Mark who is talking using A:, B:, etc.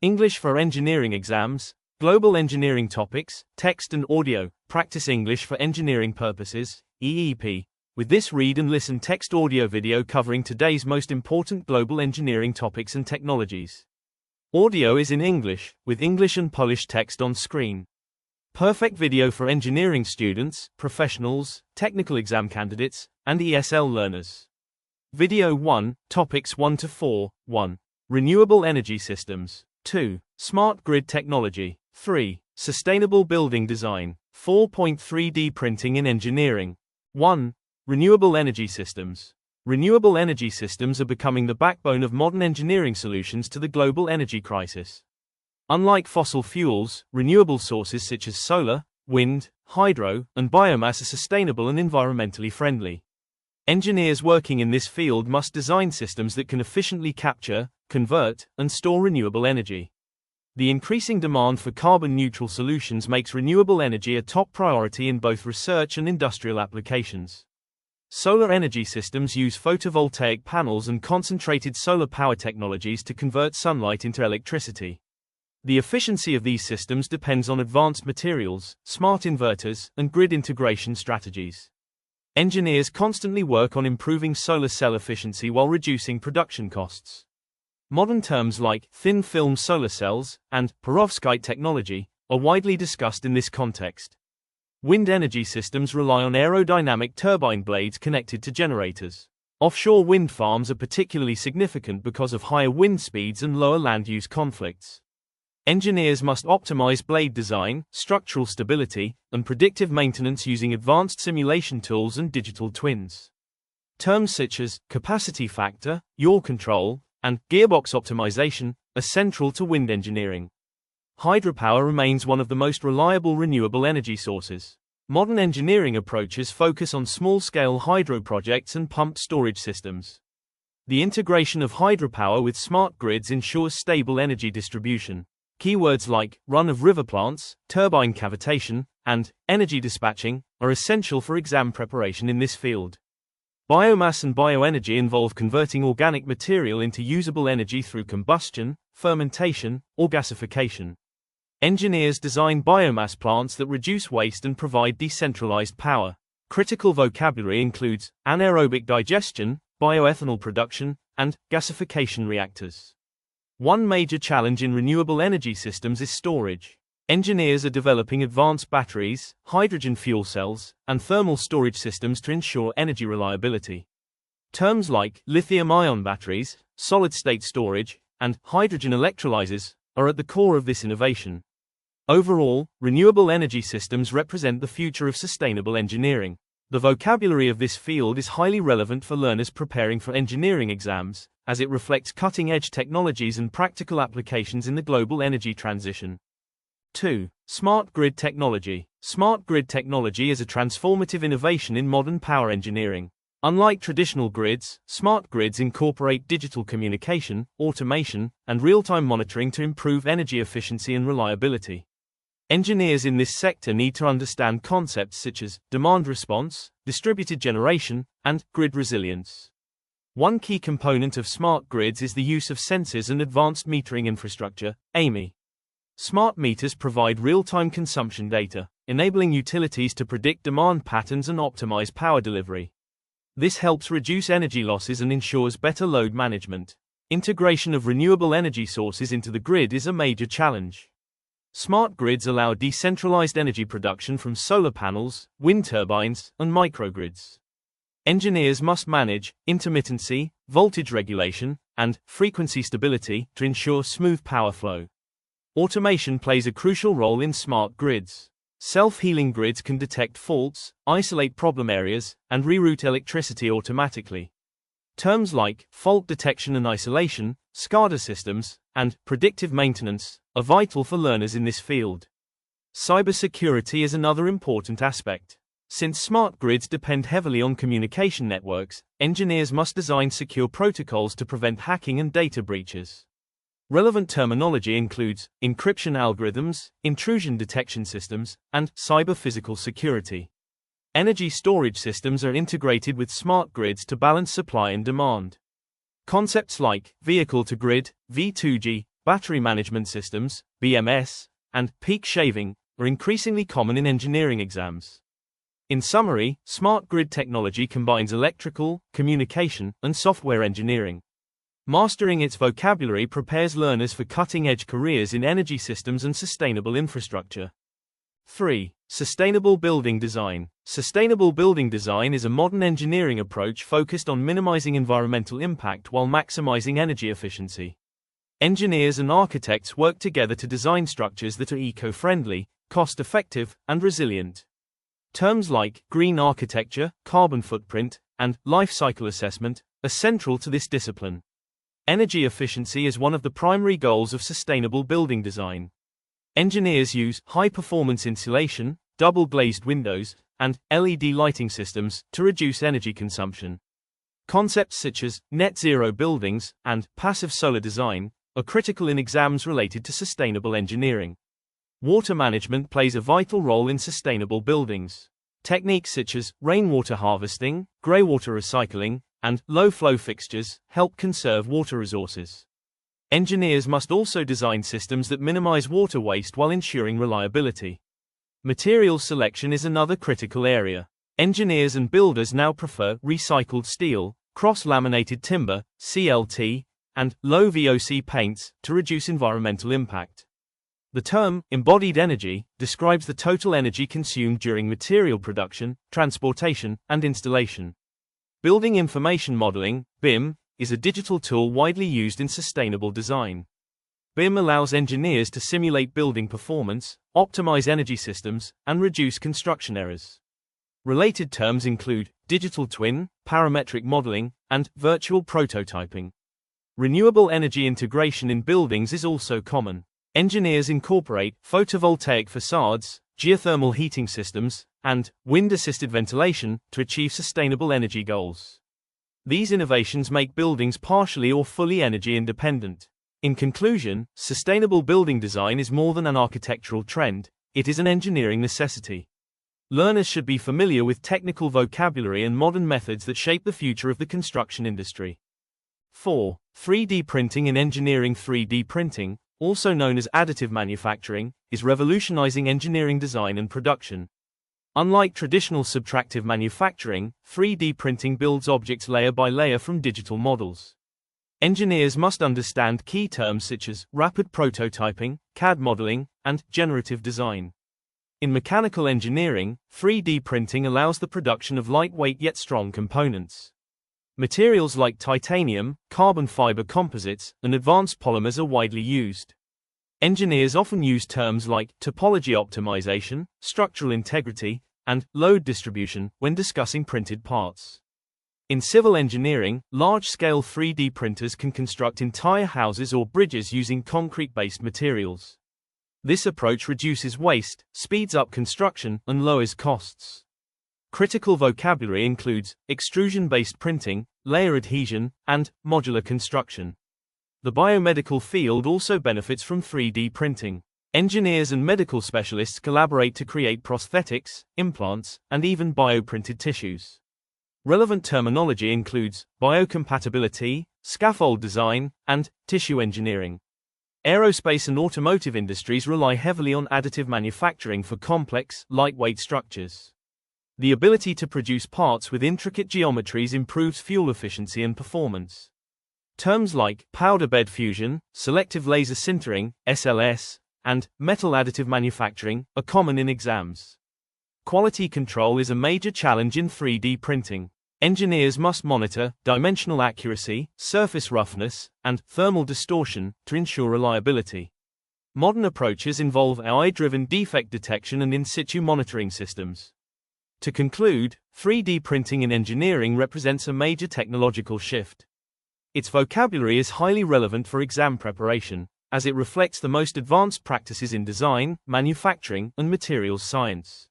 A: English for engineering exams, global engineering topics, text and audio, practice English for engineering purposes, EEP. With this read and listen text audio video covering today's most important global engineering topics and technologies. Audio is in English, with English and Polish text on screen. Perfect video for engineering students, professionals, technical exam candidates, and ESL learners. Video 1, Topics 1 to 4, 1. Renewable energy systems. 2. Smart grid technology. 3. Sustainable building design. 4.3D printing in engineering. 1. Renewable energy systems. Renewable energy systems are becoming the backbone of modern engineering solutions to the global energy crisis. Unlike fossil fuels, renewable sources such as solar, wind, hydro, and biomass are sustainable and environmentally friendly. Engineers working in this field must design systems that can efficiently capture, convert, and store renewable energy. The increasing demand for carbon-neutral solutions makes renewable energy a top priority in both research and industrial applications. Solar energy systems use photovoltaic panels and concentrated solar power technologies to convert sunlight into electricity. The efficiency of these systems depends on advanced materials, smart inverters, and grid integration strategies. Engineers constantly work on improving solar cell efficiency while reducing production costs. Modern terms like thin-film solar cells and perovskite technology are widely discussed in this context. Wind energy systems rely on aerodynamic turbine blades connected to generators. Offshore wind farms are particularly significant because of higher wind speeds and lower land use conflicts. Engineers must optimize blade design, structural stability, and predictive maintenance using advanced simulation tools and digital twins. Terms such as capacity factor, yaw control, and gearbox optimization are central to wind engineering. Hydropower remains one of the most reliable renewable energy sources. Modern engineering approaches focus on small-scale hydro projects and pumped storage systems. The integration of hydropower with smart grids ensures stable energy distribution. Keywords like run-of-river plants, turbine cavitation, and energy dispatching are essential for exam preparation in this field. Biomass and bioenergy involve converting organic material into usable energy through combustion, fermentation, or gasification. Engineers design biomass plants that reduce waste and provide decentralized power. Critical vocabulary includes anaerobic digestion, bioethanol production, and gasification reactors. One major challenge in renewable energy systems is storage. Engineers are developing advanced batteries, hydrogen fuel cells, and thermal storage systems to ensure energy reliability. Terms like lithium-ion batteries, solid-state storage, and hydrogen electrolyzers are at the core of this innovation. Overall, renewable energy systems represent the future of sustainable engineering. The vocabulary of this field is highly relevant for learners preparing for engineering exams, as it reflects cutting-edge technologies and practical applications in the global energy transition. 2. Smart grid technology. Smart grid technology is a transformative innovation in modern power engineering. Unlike traditional grids, smart grids incorporate digital communication, automation, and real-time monitoring to improve energy efficiency and reliability. Engineers in this sector need to understand concepts such as demand response, distributed generation, and grid resilience. One key component of smart grids is the use of sensors and advanced metering infrastructure, AMI. Smart meters provide real-time consumption data, enabling utilities to predict demand patterns and optimize power delivery. This helps reduce energy losses and ensures better load management. Integration of renewable energy sources into the grid is a major challenge. Smart grids allow decentralized energy production from solar panels, wind turbines, and microgrids. Engineers must manage intermittency, voltage regulation, and frequency stability to ensure smooth power flow. Automation plays a crucial role in smart grids. Self-healing grids can detect faults, isolate problem areas, and reroute electricity automatically. Terms like fault detection and isolation, SCADA systems, and predictive maintenance are vital for learners in this field. Cybersecurity is another important aspect. Since smart grids depend heavily on communication networks, engineers must design secure protocols to prevent hacking and data breaches. Relevant terminology includes encryption algorithms, intrusion detection systems, and cyber-physical security. Energy storage systems are integrated with smart grids to balance supply and demand. Concepts like vehicle-to-grid, V2G, battery management systems, BMS, and peak shaving are increasingly common in engineering exams. In summary, smart grid technology combines electrical, communication, and software engineering. Mastering its vocabulary prepares learners for cutting-edge careers in energy systems and sustainable infrastructure. 3. Sustainable building design. Sustainable building design is a modern engineering approach focused on minimizing environmental impact while maximizing energy efficiency. Engineers and architects work together to design structures that are eco-friendly, cost-effective, and resilient. Terms like green architecture, carbon footprint, and life cycle assessment are central to this discipline. Energy efficiency is one of the primary goals of sustainable building design. Engineers use high-performance insulation, double-glazed windows, and LED lighting systems to reduce energy consumption. Concepts such as net-zero buildings and passive solar design are critical in exams related to sustainable engineering. Water management plays a vital role in sustainable buildings. Techniques such as rainwater harvesting, greywater recycling, and low-flow fixtures help conserve water resources. Engineers must also design systems that minimize water waste while ensuring reliability. Material selection is another critical area. Engineers and builders now prefer recycled steel, cross-laminated timber, CLT, and low VOC paints to reduce environmental impact. The term embodied energy describes the total energy consumed during material production, transportation, and installation. Building information modeling, BIM, is a digital tool widely used in sustainable design. BIM allows engineers to simulate building performance, optimize energy systems, and reduce construction errors. Related terms include digital twin, parametric modeling, and virtual prototyping. Renewable energy integration in buildings is also common. Engineers incorporate photovoltaic facades, geothermal heating systems, and wind-assisted ventilation to achieve sustainable energy goals. These innovations make buildings partially or fully energy independent. In conclusion, sustainable building design is more than an architectural trend, it is an engineering necessity. Learners should be familiar with technical vocabulary and modern methods that shape the future of the construction industry. 4. 3D printing in engineering. 3D printing, also known as additive manufacturing, is revolutionizing engineering design and production. Unlike traditional subtractive manufacturing, 3D printing builds objects layer by layer from digital models. Engineers must understand key terms such as rapid prototyping, CAD modeling, and generative design. In mechanical engineering, 3D printing allows the production of lightweight yet strong components. Materials like titanium, carbon fiber composites, and advanced polymers are widely used. Engineers often use terms like topology optimization, structural integrity, and load distribution when discussing printed parts. In civil engineering, large-scale 3D printers can construct entire houses or bridges using concrete-based materials. This approach reduces waste, speeds up construction, and lowers costs. Critical vocabulary includes extrusion-based printing, layer adhesion, and modular construction. The biomedical field also benefits from 3D printing. Engineers and medical specialists collaborate to create prosthetics, implants, and even bioprinted tissues. Relevant terminology includes biocompatibility, scaffold design, and tissue engineering. Aerospace and automotive industries rely heavily on additive manufacturing for complex, lightweight structures. The ability to produce parts with intricate geometries improves fuel efficiency and performance. Terms like powder bed fusion, selective laser sintering, SLS, and metal additive manufacturing are common in exams. Quality control is a major challenge in 3D printing. Engineers must monitor dimensional accuracy, surface roughness, and thermal distortion to ensure reliability. Modern approaches involve AI-driven defect detection and in-situ monitoring systems. To conclude, 3D printing in engineering represents a major technological shift. Its vocabulary is highly relevant for exam preparation, as it reflects the most advanced practices in design, manufacturing, and materials science.